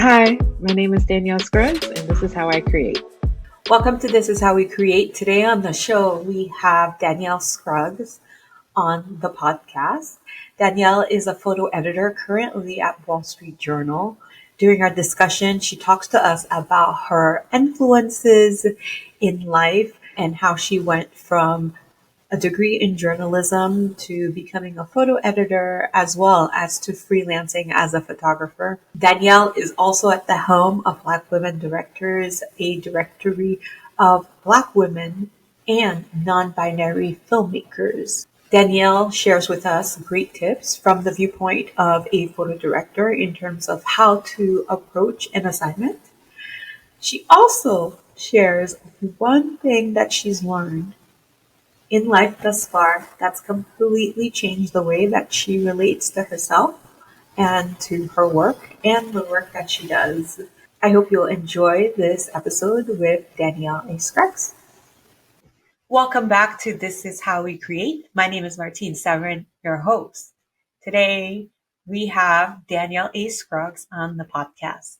Hi, my name is Danielle Scruggs, and this is how I create. Welcome to This Is How We Create. Today on the show, we have Danielle Scruggs on the podcast. Danielle is a photo editor currently at Wall Street Journal. During our discussion, she talks to us about her influences in life and how she went from a degree in journalism to becoming a photo editor as well as to freelancing as a photographer. Danielle is also at the helm of Black Women Directors, a directory of Black women and non-binary filmmakers. Danielle shares with us great tips from the viewpoint of a photo director in terms of how to approach an assignment. She also shares one thing that she's learned in life thus far that's completely changed the way that she relates to herself and to her work and the work that she does. I hope you'll enjoy this episode with Danielle A. Scruggs. Welcome back to This Is How We Create. My name is Martine Severin, your host. Today, we have Danielle A. Scruggs on the podcast.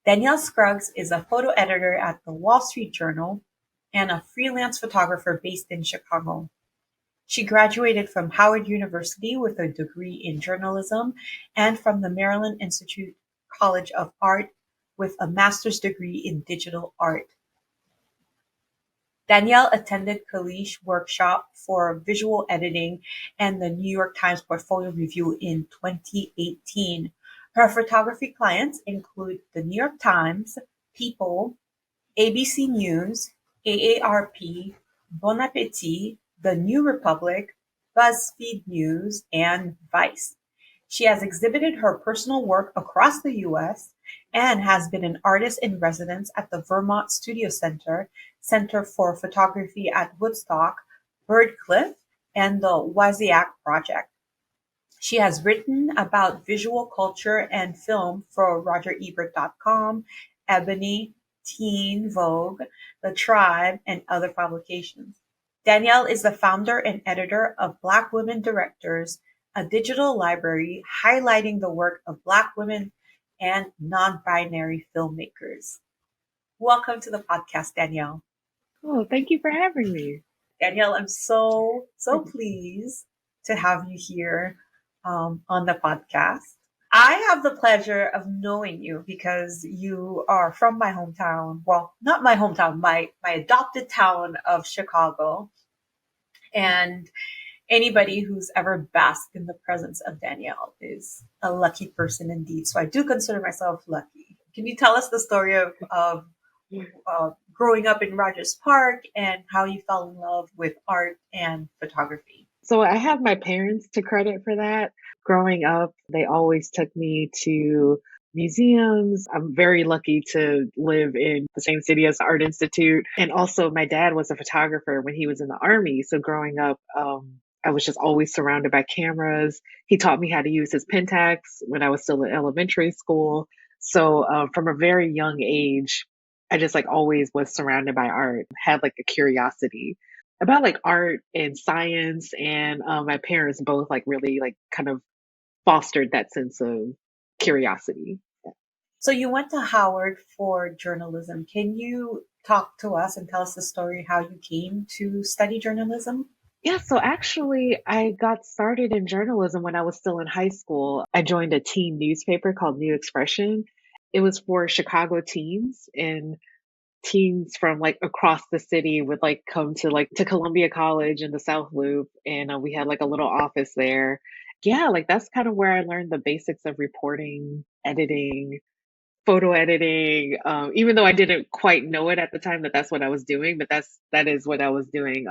Danielle Scruggs is a photo editor at the Wall Street Journal and a freelance photographer based in Chicago. She graduated from Howard University with a degree in journalism and from the Maryland Institute College of Art with a master's degree in digital art. Danielle attended Kalish Workshop for Visual Editing and the New York Times Portfolio Review in 2018. Her photography clients include the New York Times, People, ABC News, AARP, Bon Appetit, The New Republic, BuzzFeed News, and Vice. She has exhibited her personal work across the U.S. and has been an artist in residence at the Vermont Studio Center, Center for Photography at Woodstock, Bird Cliff, and the Waziak Project. She has written about visual culture and film for RogerEbert.com, Ebony, Teen Vogue, The Tribe, and other publications. Danielle is the founder and editor of Black Women Directors, a digital library highlighting the work of Black women and non-binary filmmakers. Welcome to the podcast, Danielle. Oh, thank you for having me. Danielle, I'm so pleased to have you here on the podcast. I have the pleasure of knowing you because you are from my hometown. Well, not my hometown, my adopted town of Chicago. And anybody who's ever basked in the presence of Danielle is a lucky person indeed. So I do consider myself lucky. Can you tell us the story of growing up in Rogers Park and how you fell in love with art and photography? So I have my parents to credit for that. Growing up, they always took me to museums. I'm very lucky to live in the same city as the Art Institute. And also, my dad was a photographer when he was in the Army. So growing up, I was just always surrounded by cameras. He taught me how to use his Pentax when I was still in elementary school. So from a very young age, I just like always was surrounded by art, had like a curiosity about like art and science. And my parents both like really like kind of fostered that sense of curiosity. So you went to Howard for journalism. Can you talk to us and tell us the story how you came to study journalism? Yeah, so actually, I got started in journalism when I was still in high school. I joined a teen newspaper called New Expression. It was for Chicago teens, and teens from like across the city would like come to like to Columbia College in the South Loop, and we had like a little office there. Yeah, like that's kind of where I learned the basics of reporting, editing, photo editing. Even though I didn't quite know it at the time that that's what I was doing, but that is what I was doing.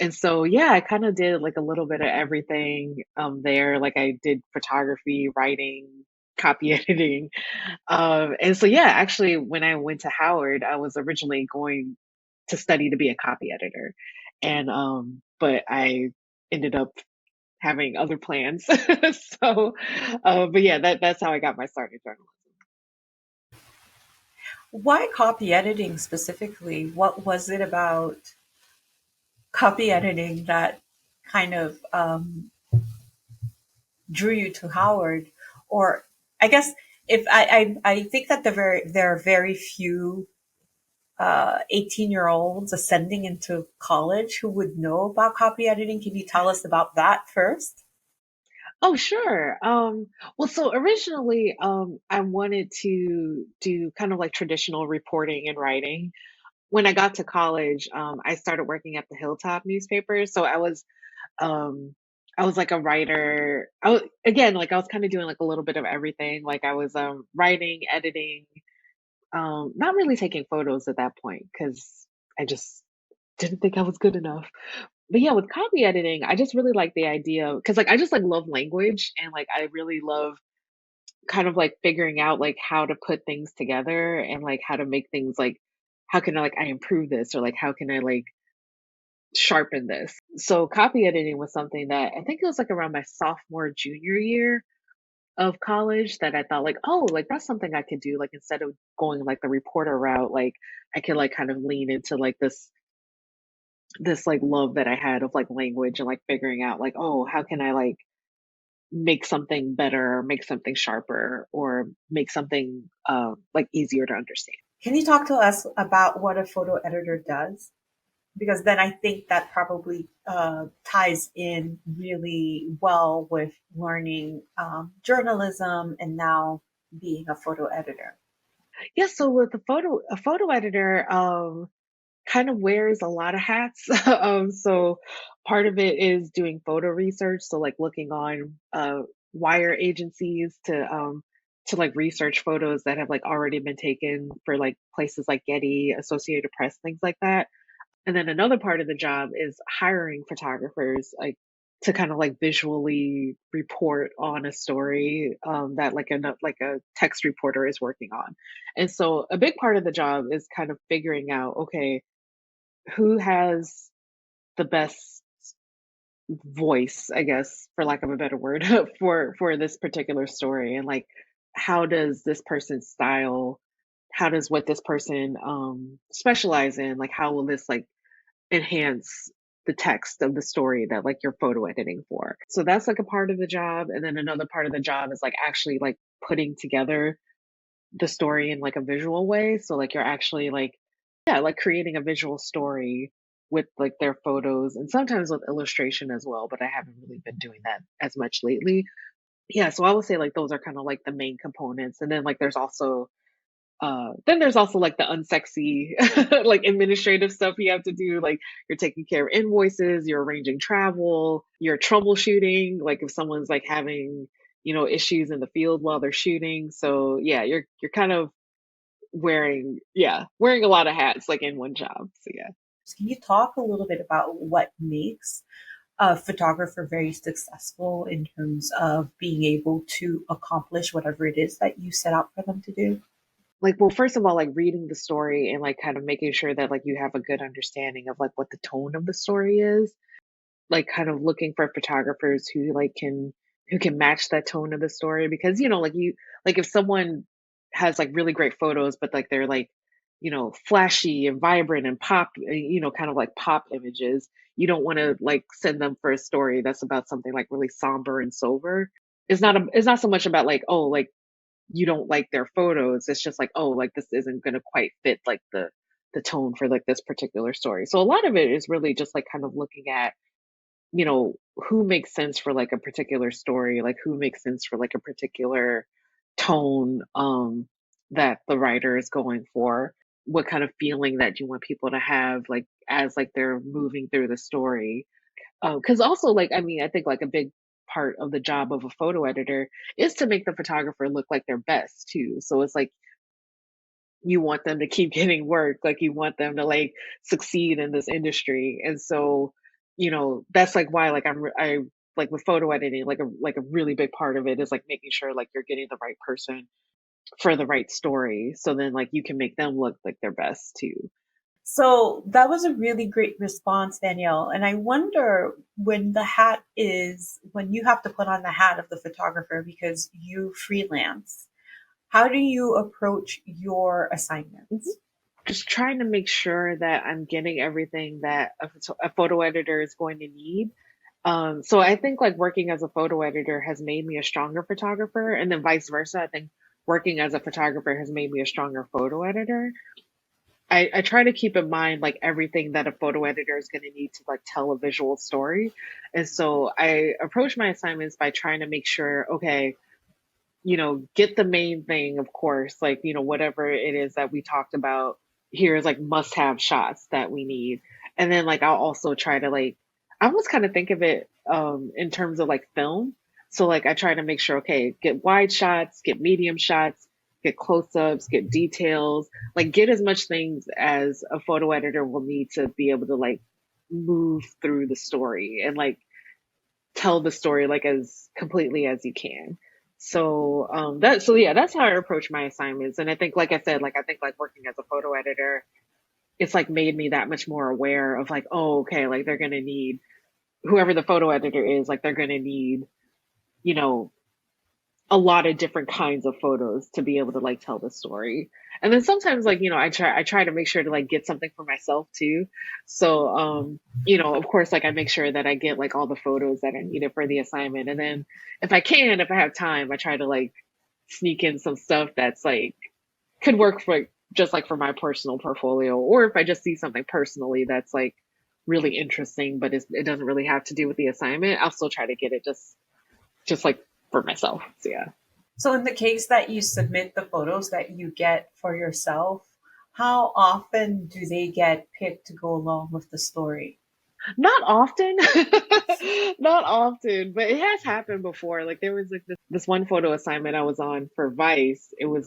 And so yeah, I kind of did like a little bit of everything there. Like I did photography, writing, copy editing. And so yeah, actually when I went to Howard, I was originally going to study to be a copy editor. And but I ended up having other plans. So but yeah, that's how I got my start in journalism. Why copy editing specifically? What was it about copy editing that kind of drew you to Howard? Or I guess If I think that there are very few 18-year-olds ascending into college who would know about copy editing. Can you tell us about that first? Oh, sure. Well, so originally, I wanted to do kind of like traditional reporting and writing. When I got to college, I started working at the Hilltop newspaper. So um, I was like a writer. Again, like I was kind of doing like a little bit of everything. Like I was, writing, editing, not really taking photos at that point because I just didn't think I was good enough. But yeah, with copy editing, I just really like the idea because like I just like love language and like I really love kind of like figuring out like how to put things together and like how to make things like how can I improve this or like how can I like sharpen this. So copy editing was something that I think it was like around my sophomore junior year of college that I thought like, oh, like that's something I could do. Like instead of going like the reporter route, like I could like kind of lean into like this like love that I had of like language and like figuring out like, oh, how can I like make something better, make something sharper, or make something like easier to understand. Can you talk to us about what a photo editor does? Because then I think that probably ties in really well with learning journalism and now being a photo editor. Yeah, so with a photo editor, kind of wears a lot of hats. So part of it is doing photo research, so like looking on wire agencies to like research photos that have like already been taken for like places like Getty, Associated Press, things like that. And then another part of the job is hiring photographers like to kind of like visually report on a story that like a text reporter is working on. And so a big part of the job is kind of figuring out, okay, who has the best voice, I guess, for lack of a better word, for this particular story, and like how does this person's style, how does what this person specialize in, like how will this like enhance the text of the story that like you're photo editing for. So that's like a part of the job. And then another part of the job is like actually like putting together the story in like a visual way. So like you're actually like, yeah, like creating a visual story with like their photos and sometimes with illustration as well, but I haven't really been doing that as much lately. Yeah, so I would say like those are kind of like the main components. And then like there's also like the unsexy like administrative stuff you have to do. Like you're taking care of invoices, you're arranging travel, you're troubleshooting, like if someone's like having, issues in the field while they're shooting. So yeah, you're kind of wearing a lot of hats like in one job. So yeah. Can you talk a little bit about what makes a photographer very successful in terms of being able to accomplish whatever it is that you set out for them to do? Like, well, first of all, like reading the story and like kind of making sure that like you have a good understanding of like what the tone of the story is, like kind of looking for photographers who can match that tone of the story because like like if someone has like really great photos but like they're like flashy and vibrant and pop, kind of like pop images, you don't want to like send them for a story that's about something like really somber and sober. It's not so much about like, oh, like you don't like their photos. It's just like, oh, like this isn't going to quite fit like the tone for like this particular story. So a lot of it is really just like kind of looking at who makes sense for like a particular story, like who makes sense for like a particular tone that the writer is going for, what kind of feeling that you want people to have like as like they're moving through the story. Because also like I mean I think like a big part of the job of a photo editor is to make the photographer look like their best too. So it's like you want them to keep getting work, like you want them to like succeed in this industry. And so, that's like why like I like with photo editing, like a really big part of it is like making sure like you're getting the right person for the right story. So then like you can make them look like their best too. So that was a really great response, Danielle. And I wonder when you have to put on the hat of the photographer because you freelance, how do you approach your Mhm. assignments? Just trying to make sure that I'm getting everything that a photo editor is going to need. So I think like working as a photo editor has made me a stronger photographer, and then vice versa. I think working as a photographer has made me a stronger photo editor. I try to keep in mind like everything that a photo editor is going to need to like tell a visual story. And so I approach my assignments by trying to make sure, okay, get the main thing, of course, like, whatever it is that we talked about here is like must have shots that we need. And then like I'll also try to like, I almost kind of think of it in terms of like film. So like I try to make sure, okay, get wide shots, get medium shots, get close-ups, get details, like get as much things as a photo editor will need to be able to like move through the story and like tell the story like as completely as you can. So yeah, that's how I approach my assignments. And I think like I said, like I think like working as a photo editor, it's like made me that much more aware of like, oh, okay, like they're gonna need whoever the photo editor is, like they're gonna need, you know, a lot of different kinds of photos to be able to like tell the story. And then sometimes like, I try to make sure to like get something for myself too. So of course like I make sure that I get like all the photos that I needed for the assignment. And then if I have time, I try to like sneak in some stuff that's like could work for just like for my personal portfolio, or if I just see something personally that's like really interesting, but it doesn't really have to do with the assignment, I'll still try to get it just like for myself. So yeah. So, in the case that you submit the photos that you get for yourself, how often do they get picked to go along with the story? Not often, not often, but it has happened before. Like there was like this one photo assignment I was on for Vice. It was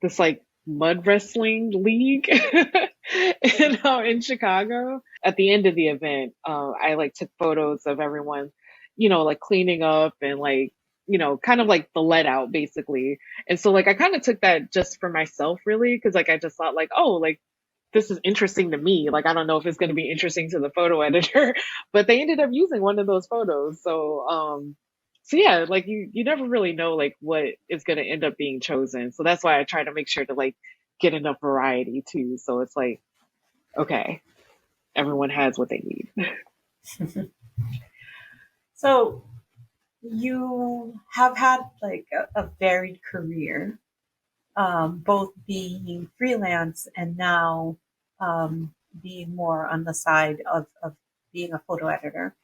this like mud wrestling league in Chicago. At the end of the event, I like took photos of everyone, like cleaning up and like, kind of like the let out basically. And so like I kind of took that just for myself really, because like I just thought like, oh, like this is interesting to me. Like I don't know if it's going to be interesting to the photo editor, but they ended up using one of those photos. So yeah, like you never really know like what is going to end up being chosen. So that's why I try to make sure to like get enough variety too. So it's like, okay, everyone has what they need. So, you have had like a varied career, both being freelance and now being more on the side of being a photo editor.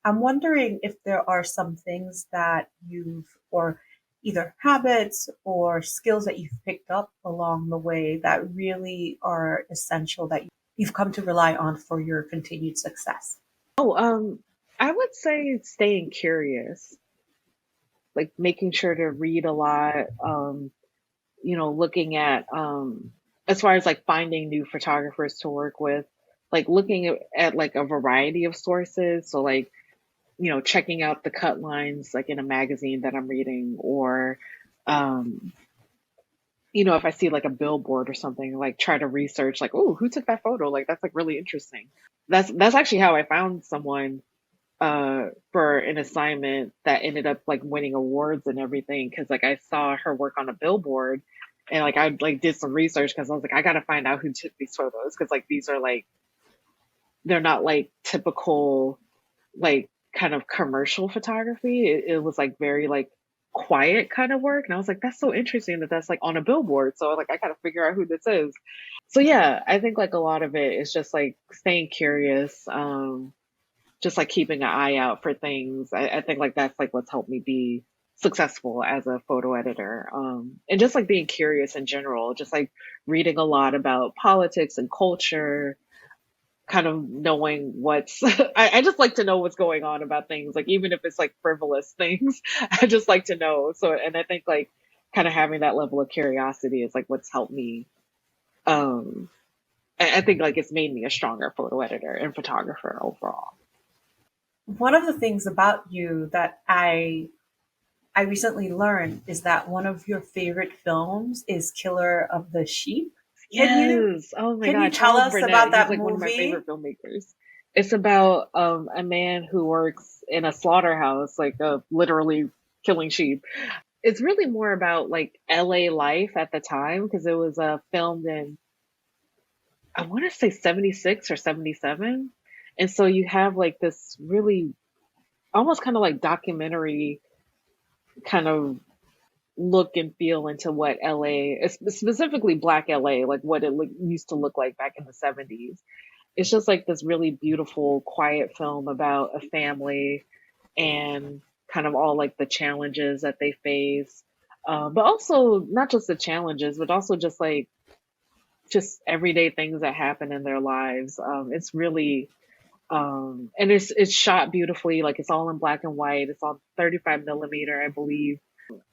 I'm wondering if there are some things that or either habits or skills that you've picked up along the way that really are essential that you've come to rely on for your continued success. Oh, I would say staying curious, like making sure to read a lot, looking at as far as like finding new photographers to work with, like looking at like a variety of sources. So like, checking out the cut lines like in a magazine that I'm reading, or um, if I see like a billboard or something, like try to research like, oh, who took that photo? Like that's like really interesting. That's actually how I found someone for an assignment that ended up like winning awards and everything, because like I saw her work on a billboard, and like I like did some research because I was like I gotta find out who took these photos, because like these are like they're not like typical like kind of commercial photography. It was like very like quiet kind of work, and I was like that's so interesting that that's like on a billboard. So like I gotta figure out who this is. So yeah, I think like a lot of it is just like staying curious, just like keeping an eye out for things. I think like that's like what's helped me be successful as a photo editor. And just like being curious in general, just like reading a lot about politics and culture, kind of knowing what's, I just like to know what's going on about things, like even if it's like frivolous things, I just like to know. So, and I think like kind of having that level of curiosity is like what's helped me. Um, I think like it's made me a stronger photo editor and photographer overall. One of the things about you that I recently learned is that one of your favorite films is Killer of the Sheep. Can you Yes. Oh my can you God. tell Charles us Burnett. about He's that like one of my movie? favorite filmmakers. It's about a man who works in a slaughterhouse, like literally killing sheep. It's really more about like LA life at the time, because it was filmed in, I want to say 76 or 77. And so you have like this really almost kind of like documentary kind of look and feel into what LA, specifically Black LA, like what it used to look like back in the 70s. It's just like this really beautiful, quiet film about a family and kind of all like the challenges that they face. But also not just the challenges, but also just everyday things that happen in their lives. It's really and it's shot beautifully. Like it's all in black and white. It's on 35 millimeter, I believe.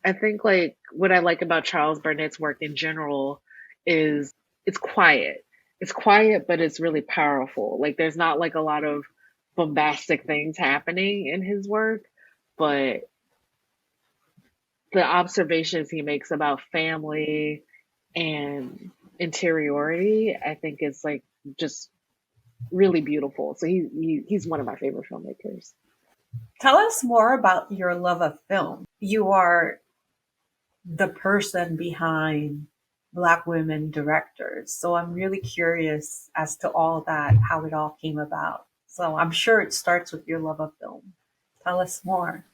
I think like what I like about Charles Burnett's work in general is it's quiet. It's quiet, but it's really powerful. Like there's not like a lot of bombastic things happening in his work, but the observations he makes about family and interiority, I think is like just really beautiful. So he's one of my favorite filmmakers. Tell us more about your love of film. You are the person behind Black women directors. So I'm really curious as to all that, how it all came about. So I'm sure it starts with your love of film. Tell us more.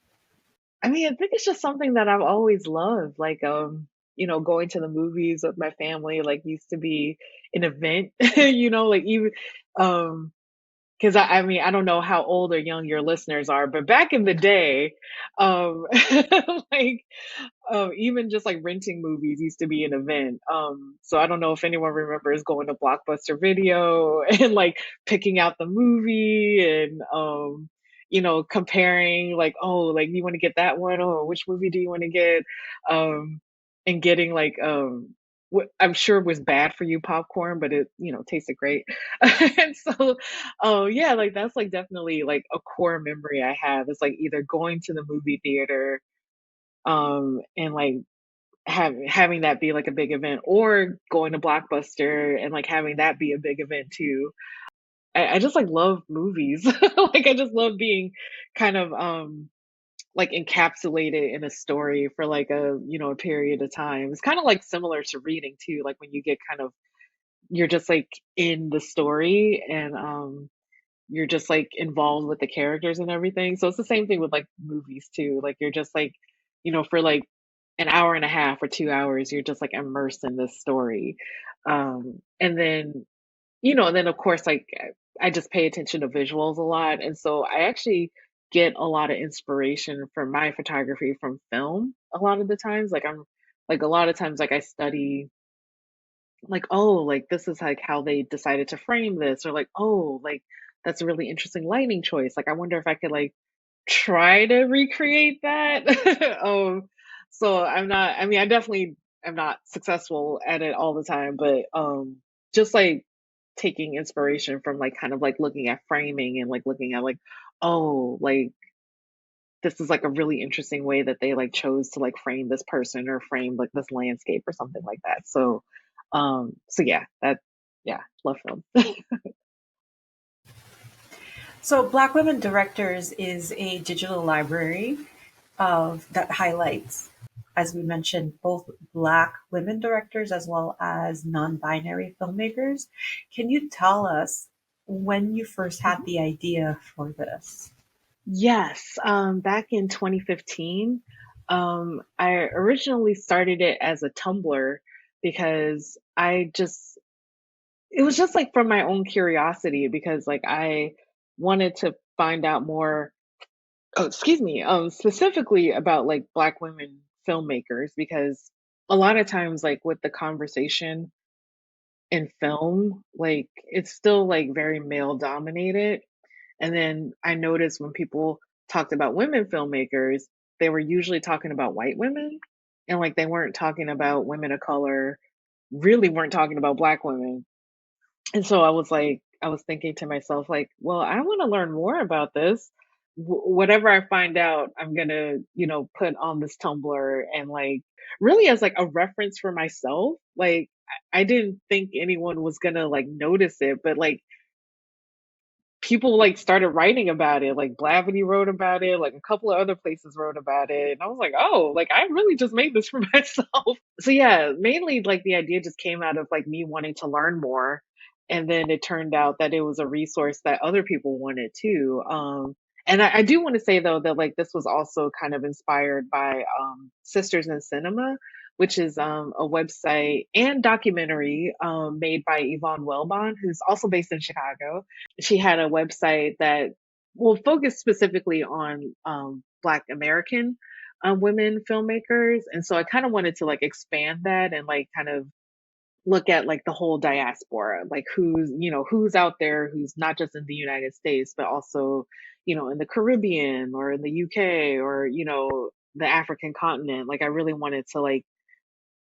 I mean, I think it's just something that I've always loved. Like, going to the movies with my family, like used to be an event, like even, because I mean, I don't know how old or young your listeners are, but back in the day, um, like even just like renting movies used to be an event. So I don't know if anyone remembers going to Blockbuster Video and like picking out the movie and comparing like, oh, like you want to get that one, or which movie do you want to get? And getting like what I'm sure was bad for you popcorn, but it, tasted great. And so yeah, like that's like definitely like a core memory I have. It's like either going to the movie theater and like having that be like a big event, or going to Blockbuster and like having that be a big event too. I just like love movies. Like I just love being kind of like encapsulated in a story for like a period of time. It's kind of like similar to reading too, like when you get kind of you're just like in the story and you're just like involved with the characters and everything. So it's the same thing with like movies too. Like you're just like, for like an hour and a half or 2 hours, you're just like immersed in this story. And then, and then of course, like I just pay attention to visuals a lot. And so I actually get a lot of inspiration for my photography from film a lot of the times. Like I'm like a lot of times, like I study like, oh, like this is like how they decided to frame this, or like, oh, like that's a really interesting lighting choice. Like I wonder if I could like try to recreate that. So I mean, I definitely am not successful at it all the time, but just like taking inspiration from like kind of like looking at framing and like looking at like, oh, like this is like a really interesting way that they like chose to like frame this person or frame like this landscape or something like that. So yeah, yeah, love film. So Black Women Directors is a digital library of that highlights, as we mentioned, both Black women directors as well as non-binary filmmakers. Can you tell us when you first had the idea for this? Yes, back in 2015, I originally started it as a Tumblr because it was just like from my own curiosity because like I wanted to find out more, oh, excuse me, specifically about like Black women filmmakers because a lot of times like with the conversation in film, like it's still like very male dominated. And then I noticed when people talked about women filmmakers, they were usually talking about white women and like they weren't talking about women of color, really weren't talking about Black women. And so I was thinking to myself, like, well, I want to learn more about this. Whatever I find out, I'm gonna, put on this Tumblr and like really as like a reference for myself. Like, I didn't think anyone was gonna like notice it, but like people like started writing about it. Like Blavity wrote about it, like a couple of other places wrote about it. And I was like, oh, like I really just made this for myself. So yeah, mainly like the idea just came out of like me wanting to learn more. And then it turned out that it was a resource that other people wanted too. And I do want to say though that like this was also kind of inspired by Sisters in Cinema, which is a website and documentary made by Yvonne Welbon, who's also based in Chicago. She had a website that will focus specifically on Black American women filmmakers, and so I kind of wanted to like expand that and like kind of look at like the whole diaspora, like who's out there, who's not just in the United States, but also, in the Caribbean or in the UK or, the African continent. Like I really wanted to like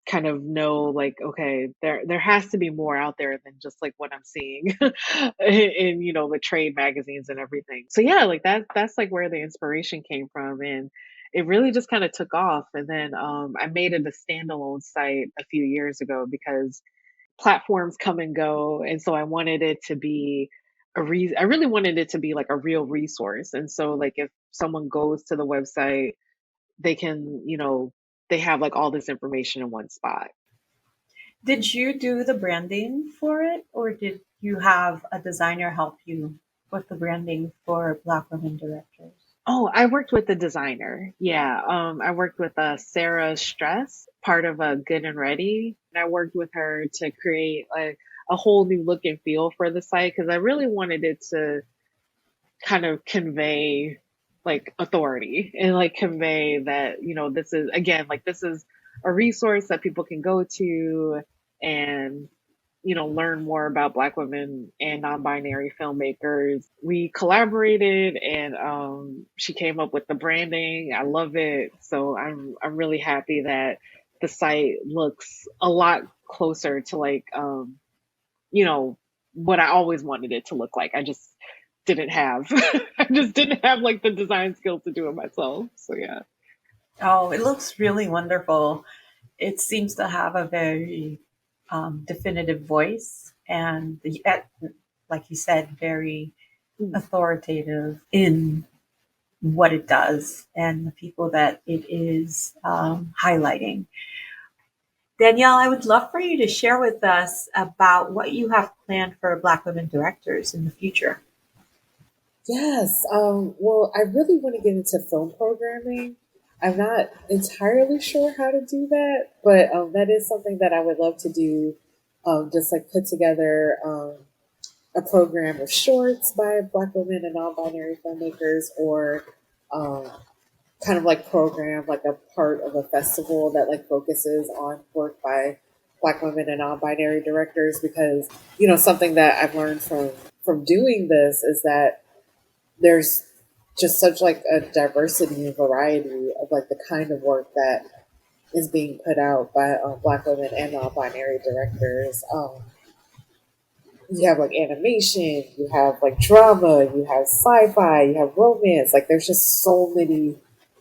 kind of know like, okay, there has to be more out there than just like what I'm seeing in, the trade magazines and everything. So yeah, like that's like where the inspiration came from. And it really just kind of took off. And then I made it a standalone site a few years ago because platforms come and go, and so I wanted it to be I really wanted it to be like a real resource. And so like if someone goes to the website, they can, they have like all this information in one spot. Did you do the branding for it, or did you have a designer help you with the branding for Black women directors? Oh, I worked with the designer. Yeah. I worked with Sarah Stress, part of Good and Ready. And I worked with her to create like a whole new look and feel for the site because I really wanted it to kind of convey like authority and like convey that, this is again, like this is a resource that people can go to and, learn more about Black women and non-binary filmmakers. We collaborated and she came up with the branding. I love it. So I'm really happy that the site looks a lot closer to like you know, what I always wanted it to look like. I just didn't have I just didn't have like the design skills to do it myself. So yeah. Oh, it looks really wonderful. It seems to have a very definitive voice and, like you said, very Mm. authoritative in what it does and the people that it is highlighting. Danielle, I would love for you to share with us about what you have planned for Black women directors in the future. Yes. Well, I really want to get into film programming. I'm not entirely sure how to do that, but that is something that I would love to do. Just like put together a program of shorts by Black women and non-binary filmmakers, or um, kind of like program like a part of a festival that like focuses on work by Black women and non-binary directors. Because something that I've learned from doing this is that there's just such like a diversity and variety of like the kind of work that is being put out by Black women and non-binary directors. You have like animation, you have like drama, you have sci-fi, you have romance. Like there's just so many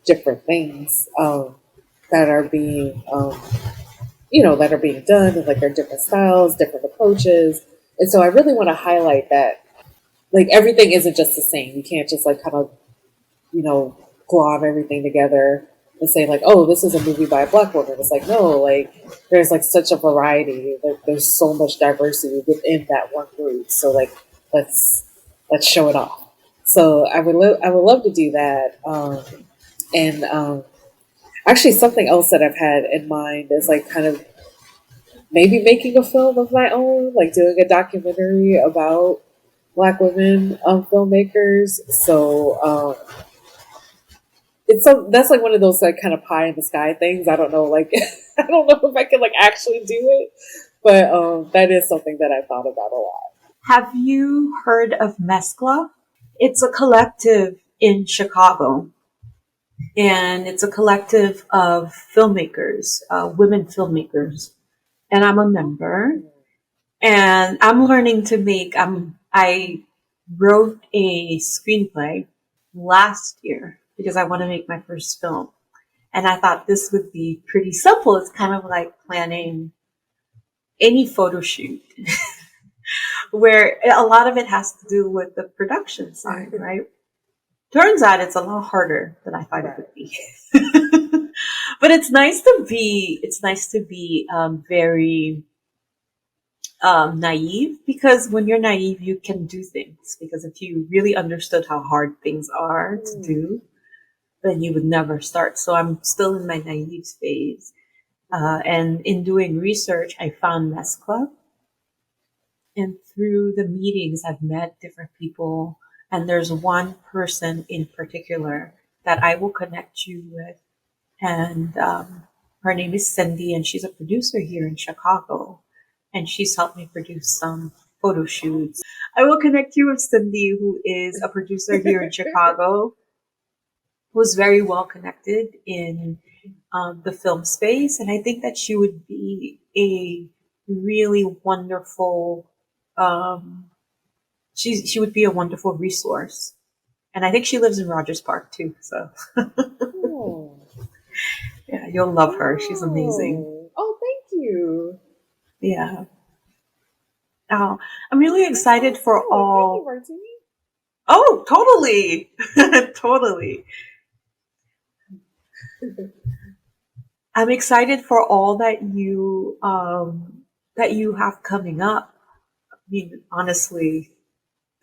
different things that are being that are being done, and like there are different styles, different approaches. And so I really want to highlight that like everything isn't just the same. You can't just like kind of glob everything together and say like, oh, this is a movie by a Black woman. It's like, no, like there's like such a variety. Like there's so much diversity within that one group. So like let's let's show it off. So I would love to do that. And actually something else that I've had in mind is like kind of maybe making a film of my own, like doing a documentary about Black women filmmakers. So that's like one of those like kind of pie in the sky things. I don't know, like I don't know if I can like actually do it, but that is something that I thought about a lot. Have you heard of Mescla? It's a collective in Chicago, and it's a collective of filmmakers, women filmmakers, and I'm a member. And I'm learning to make. I wrote a screenplay last year because I want to make my first film, and I thought this would be pretty simple. It's kind of like planning any photo shoot, where a lot of it has to do with the production side, right? Turns out it's a lot harder than I thought it Right. would be. But it's nice to be very naive, because when you're naive, you can do things. Because if you really understood how hard things are to Mm. do, then you would never start. So I'm still in my naive phase. And in doing research, I found Mess Club. And through the meetings, I've met different people. And there's one person in particular that I will connect you with. And her name is Cindy, and she's a producer here in Chicago. And she's helped me produce some photo shoots. I will connect you with Cindy, who is a producer here in Chicago, who's very well connected in the film space. And I think that she would be a really wonderful, um, she would be a wonderful resource. And I think she lives in Rogers Park too. So Oh. yeah, you'll love her. She's amazing. Oh. Oh, thank you. Yeah. Oh, I'm really Oh, that's excited so for sweet. Thank you, all. Martini. Oh, totally. Totally. I'm excited for all that you have coming up. I mean, honestly,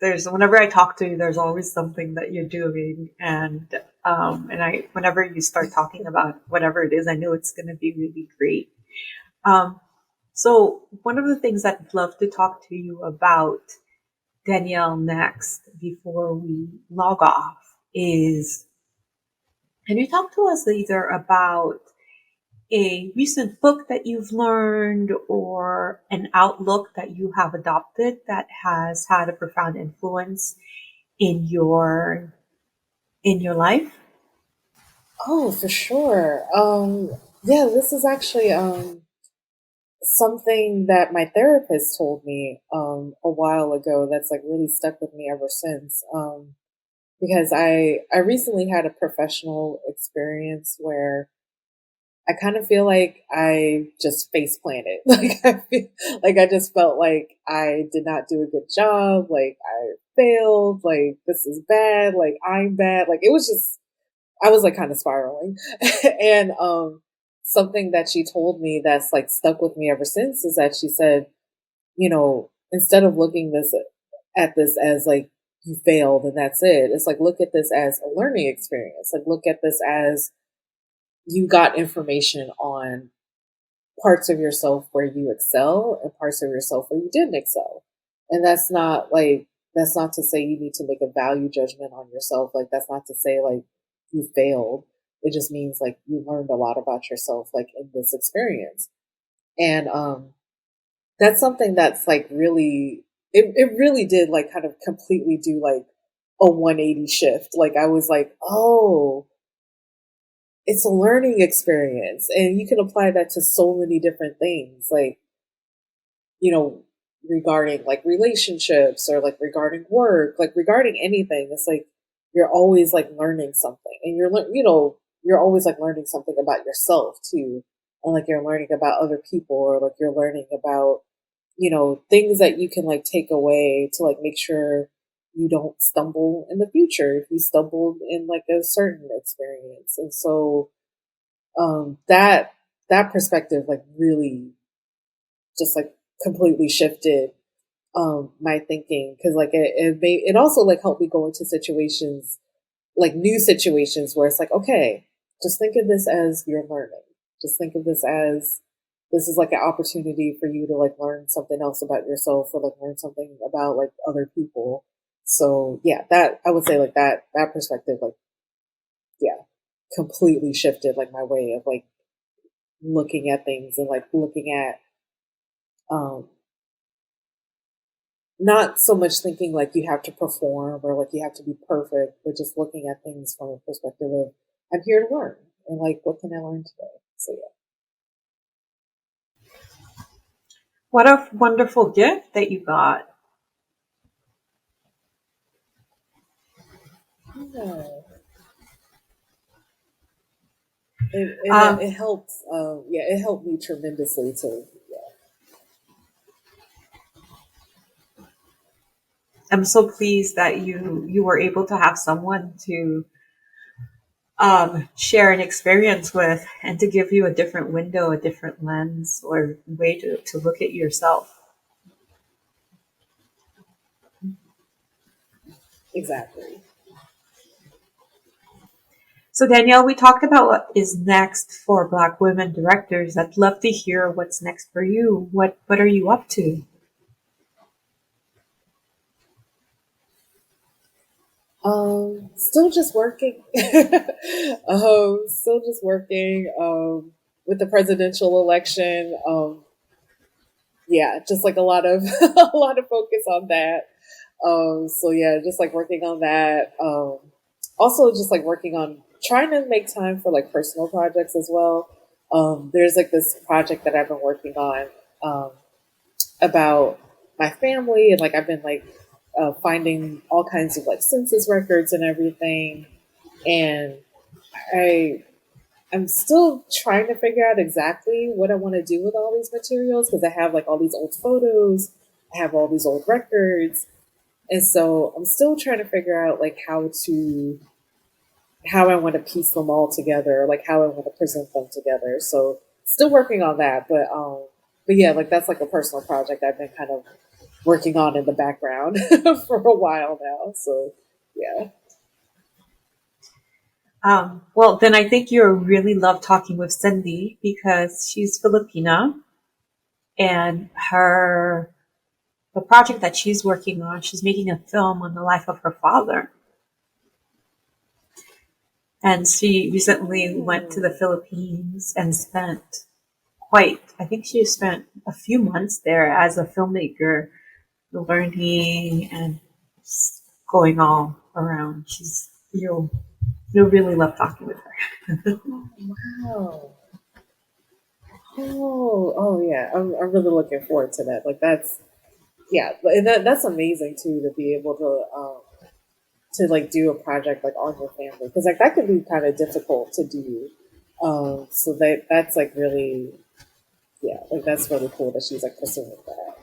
there's whenever I talk to you, there's always something that you're doing, and I whenever you start talking about whatever it is, I know it's going to be really great. Um, so one of the things I'd love to talk to you about, Danielle, next before we log off is, can you talk to us either about a recent book that you've learned or an outlook that you have adopted that has had a profound influence in your life? Oh, for sure. Yeah, this is actually something that my therapist told me a while ago that's like really stuck with me ever since. Because I recently had a professional experience where I kind of feel like I just face planted. Like I just felt like I did not do a good job. Like I failed. Like this is bad. Like I'm bad. Like it was just I was like kind of spiraling. And something that she told me that's like stuck with me ever since is that she said, instead of looking this at this as like you failed and that's it, it's like look at this as a learning experience. Like look at this as you got information on parts of yourself where you excel and parts of yourself where you didn't excel. And that's not to say you need to make a value judgment on yourself. Like that's not to say like you failed. It just means like you learned a lot about yourself like in this experience. And that's something that's like really it really did like kind of completely do like a 180 shift. Like I was like, oh, it's a learning experience and you can apply that to so many different things. Like you know, regarding like relationships or like regarding work, like regarding anything. It's like you're always like learning something, and you're always like learning something about yourself too, and like you're learning about other people, or like you're learning about things that you can like take away to like make sure you don't stumble in the future if you stumbled in like a certain experience. And so that perspective like really just like completely shifted my thinking, because like it also like helped me go into situations, like new situations, where it's like, okay, just think of this as you're learning, just think of this as this is like an opportunity for you to like learn something else about yourself, or like learn something about like other people. So yeah, that I would say like that perspective, like yeah, completely shifted like my way of like looking at things, and like looking at um not so much thinking like you have to perform or like you have to be perfect, but just looking at things from a perspective of I'm here to learn, and like what can I learn today? So What a wonderful gift that you got. yeah, it Um, helped. Yeah, it helped me tremendously to I'm so pleased that you were able to have someone to share an experience with, and to give you a different window, a different lens, or way to look at yourself. exactly. So Danielle, we talked about what is next for Black women directors. I'd love to hear what's next for you. What are you up to? Still just working. Still just working. With the presidential election. Yeah, just like a lot of a lot of focus on that. So yeah, just like working on that. Also just like working on trying to make time for like personal projects as well. There's like this project that I've been working on um, about my family, and like I've been like finding all kinds of like census records and everything, and I I'm still trying to figure out exactly what I want to do with all these materials because I have like all these old photos, I have all these old records, and so I'm still trying to figure out like how I want to piece them all together, like how I want to present them together. So still working on that, but yeah, like that's like a personal project I've been kind of working on in the background for a while now. So yeah. Well, then I think you'll really love talking with Cindy because she's Filipina and the project that she's working on, she's making a film on the life of her father. And she recently went to the Mm. Philippines and I think she spent a few months there as a filmmaker, learning and going all around. You'll really love talking with her. Oh, wow. Oh yeah. I'm really looking forward to that. Like that's yeah, and that's amazing too to be able to like do a project like on your family because like that can be kind of difficult to do. So that's like really yeah, like that's really cool that she's like pursuing that.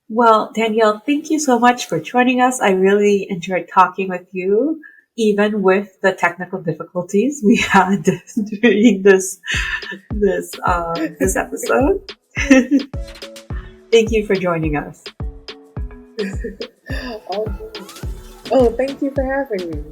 Well, Danielle, thank you so much for joining us. I really enjoyed talking with you, even with the technical difficulties we had during this episode. Thank you for joining us. Oh, oh, thank you for having me.